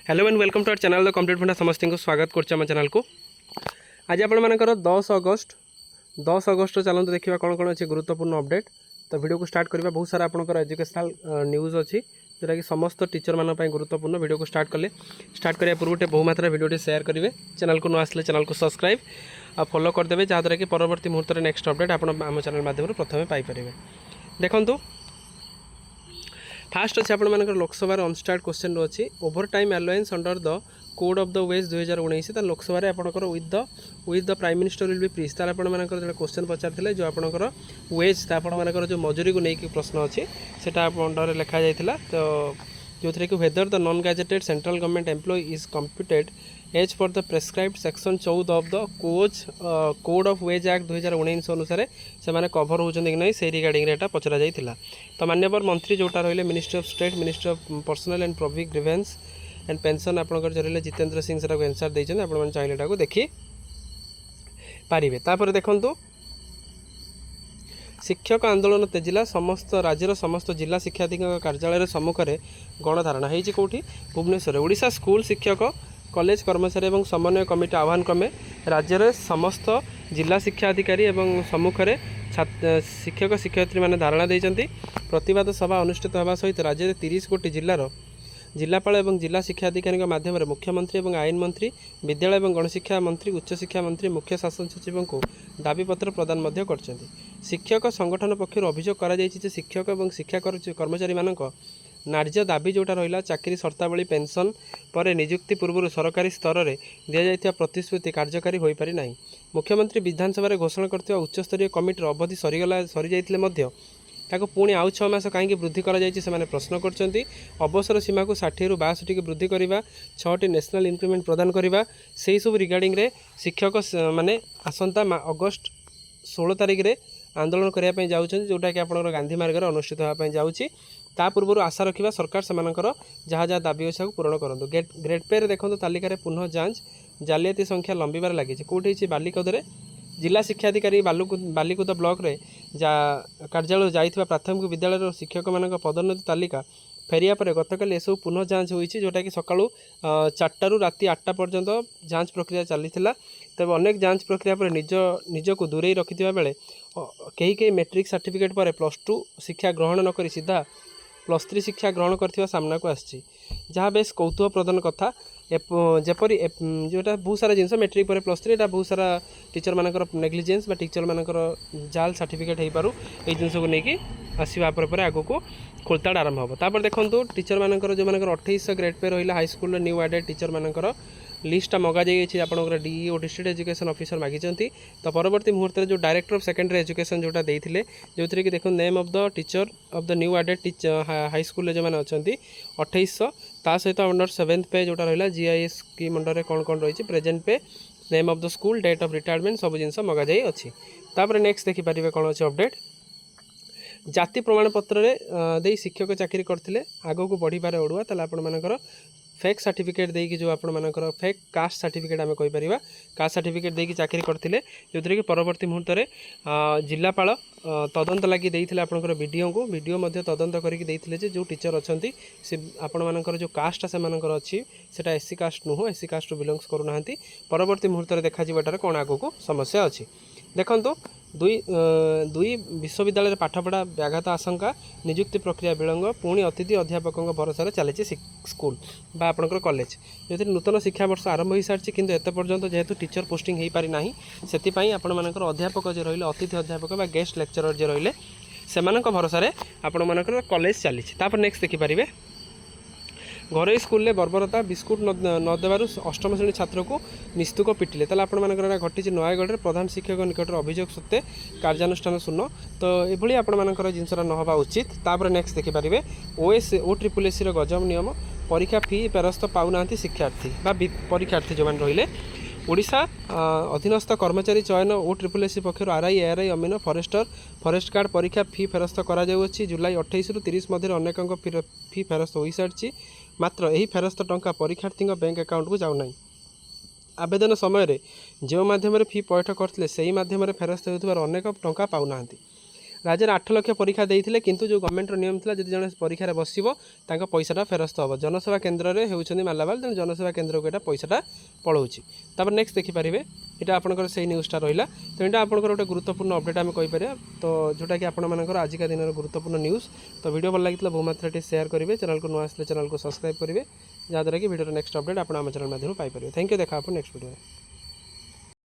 Hello and welcome to our channel the complete Funda समस्त को स्वागत कर चैनल को। आज आपर 10 अगस्त चलते देखा कौन कौन अच्छे गुरुत्वपूर्ण अपडेट। तो वीडियो को स्टार्ट करवा बहुत सारा आपंकर एजुकेशनल न्यूज अच्छी जोटा कि समस्त टीचर मान गुरुत्वपूर्ण। वीडियो को स्टार्ट करने पूर्व बहु मात्रा वीडियो शेयर करेंगे। चैनल को न आसले चैनल को सब्सक्राइब और फॉलो करदे जहाँद्वारा कि परवर्ती मुहूर्त में नेक्स्ट अपडेट आप चैनल माध्यम प्रथम पाइपर। देखो फास्ट अच्छे आप लोकसभा अनस्टार्ट क्वेश्चन अच्छी over time allowance under the code of the wage 2019 Lok Sabha आपंकर with the prime minister will be please तार आपर जो क्वेश्चन पचार जो आपंकर वेज आपर जो मजूरी को लेकिन प्रश्न अच्छी से अंडर लिखा जाता। तो जो थे कि whether the non gazetted central government employ is computed as for the prescribed section 14 of the code of wage act 2019 अनुसार से माने कभर होती कि नहीं से रिगार्डिंग एटा पचरा जाइथिला। तो माननीय मंत्री जोटा रहिले ministry of state ministry of personal and public grievance and pension आपंकर जो रहिले जितेंद्र सिंह से आंसर देते आप चाहिए देखी पारे। तापर देखु शिक्षक आंदोलन तेजिला समस्त राज्यर समस्त जिला शिक्षाधिकारी कार्यालय सम्मुखें गणधारणा होती कौटी भुवनेश्वर। ओडिशा स्कूल शिक्षक कॉलेज कर्मचारी और समन्वय कमिटी आह्वान क्रमे राज्यर समस्त जिला शिक्षा अधिकारी और सम्मुखें शिक्षक शिक्षयित्री मैंने धारणा देते। प्रतिवाद सभा अनुष्ठित होगा सहित राज्य में 30 गोटी जिलार जिलापाल और जिला शिक्षा अधिकारी माध्यम मुख्यमंत्री और आईन मंत्री विद्यालय और गणशिक्षा मंत्री उच्च शिक्षा मंत्री मुख्य शासन सचिव को दाबीपत्र प्रदान कर शिक्षक संगठन पक्षर अभियोग कर शिक्षक और शिक्षा कर्मचारी मानक नार्य दाबी जोटा रहा चाकरी शर्तावली पेंशन पर नियुक्ति पूर्व सरकारी स्तर में दि जाइथिबा प्रतिश्रुति कार्यकारी हो पारि नाही। मुख्यमंत्री विधानसभा घोषणा करथिबा उच्चस्तरीय कमिटीर अवधि सरी जाइथिले मध्य ताको पुणी आउ 6 मास कहीं वृद्धि करा जायछि से प्रश्न करछन्ति। अवसर सीमा को 60 रु 62 की वृद्धि करवा 6टी नेशनल इंक्रीमेंट प्रदान करवा से सब रिगार्डिंग रे शिक्षक माने आसंता अगस्ट 16 तारिख रे आंदोलन करने जाऊँच जोटा कि आप गांधी मार्ग अनुष्ठित होगापी जाऊँगी। ता पूर्व आशा रखा सरकार से जहाँ जहाँ दाबी अच्छे पूरण करूँ। ग्रेड पे देखो तालिकार पुनः जांच जालियाती संख्या लंबार लगी कौटी बालिकदे जिला शिक्षा अधिकारी बालिकुद ब्लॉक रे कार्यालय जाइथिबा प्राथमिक विद्यालय शिक्षक मान पदोन्नति तालिका फेरिया पर गतकाल सब पुनः जांच होती जोटा कि सकाळू 4 राति 8 पर्यंत जांच प्रक्रिया चली। तब अनेक जांच प्रक्रिया पर निजक दूरे रखिथिबा बेले कई मैट्रिक सर्टिफिकेट पर +2 शिक्षा ग्रहण नक सीधा +3 शिक्षा ग्रहण करथिबा सामना को आछि जहाँ बेस कौतुह प्रदान कथा। जेपरी जोटा बहुत सारा जिनस मैट्रिक पर +3 एटा बहुत सारा टीचर मानकर नेग्लिजेंस बा टीचर मानकर जाल सर्टिफिकेट हो पारू ये जिनस को लेकिन आसवा पर आगो को खोलताड़ आरंभ हो। तापर देखो टीचर मानकर जो मानकर 2800 ग्रेड पे रहा high school new aided teacher मानकर लिस्टा मगा जाइए आपंकर डीईओ डिस्ट्रिक्ट एजुकेशन ऑफिसर मागिंट। तो परवर्ती मुहूर्त जो डायरेक्टर ऑफ सेकेंडरी एजुकेशन जोटा देते जो थी कि देखो name of the teacher of the new aided high school जो मैंने अच्छा 2800 ता सहित अंडर 7th पे जोटा रहा जीआईएस स्कीम अंडर में कौन कौन रही present pay name of the school date of retirement सब जिन मगा जाई अच्छी। तापर नेक्स्ट देखिपारे कौन अच्छे अपडेट जाति प्रमाणपत्र दे शिक्षक चाकरी करते आग को बढ़िबार ओडुआ ताले आपण मानकर फेक सर्टिफिकेट देकी जो आपण मानकर फेक कास्ट सर्टिफिकेट आम कहीपर कास्ट सर्टिफिकेट देकी चाकरी करते जो थी कि परवर्ती मुहूर्त में जिलापाल तदंत लगी देते आपंकर वीडियो मध्य तदंत करके जो टीचर अच्छा से आपण मानकर जो कास्ट से अच्छी सेटा एससी कास्ट नुह एससी कास्ट बिलंग्स करूना परवर्ती मुहूर्त में देखा कौन आग को समस्या अच्छी। देखो दुई विश्वविद्यालय पाठपढ़ा व्याघात आशंका नियुक्ति प्रक्रिया विलंब पुणी अतिथि अध्यापक भरोसा चली स्कूल बा आपंकर कॉलेज जो नूतन शिक्षा वर्ष आरंभ हो सारी किंतु एत पर्यंत जेहेतु टीचर पोस्टिंग हो पारि नाही से आपण मानकर अध्यापक जो रही अतिथि अध्यापक बा गेस्ट लेक्चरर जो रही से भरोसा आपण मानकर कॉलेज चली। नेक्स्ट देखिपारे घरोई स्कूल में बर्बरता बिस्कुट न देवार 8म श्रेणी छात्र को निस्तुक पिटिले ताले आपण मानकर घटी नयगढ़ प्रधान शिक्षक निकटर अभियोग सत्वे कार्यानुष्ठान शून्य। तो ये आपण मानकर जिनसा न होगा उचित। तापर नेक्स्ट देखिपारे OSSC गजब नियम परीक्षा फी फेरस्त पाऊना शिक्षार्थी बा परीक्षार्थी जो रहिले ओडिशा अधीनस्थ कर्मचारी चयन OSSC पक्षर आरआई एआरआई अमीन फरेस्ट गार्ड परीक्षा फी फेरस्त करा जुलाई 28 रु 30 मध्य अनेक फी फेरस्त हो सारी मात्र यही फेरस्त टंका परीक्षार्थी बैंक अकाउंट को जाऊना। आवेदन समय जो माध्यम फी पैठ करते से ही माध्यम फेरस्त होकर अनेक टंका पाऊना। राज्य 8 लाख परीक्षा देते किंतु जो गवर्नमेंट नियम था जब जन परीक्षा बसो पैसाटा फेरस्त हम जनसेवा केन्द्र में होती मालाबाल तेणु जनसेवा केन्द्र को यहाँ पैसाटा पलाऊँगी तापर नेक्स्ट देखिपारे यहाँ आपंकर से न्यूज़टा रहा तो यहाँ आपंकर गोटे गुरुत्वपूर्ण अपडेट आम कहीपर तो जोटा कि आपर आजिका दिन गुरुत्वपूर्ण न्यूज़ तो वीडियो भल लगी बहुमात्रा शेयर करेंगे चैनल को नुआ आसले चैनल को सब्सक्राइब करेंगे जहाँद्वारा कि वीडियो नेक्स्ट अपडेट आप चैनल माध्यम पाइपर थैंक यू देखा आप नेक्स्ट वीडियो।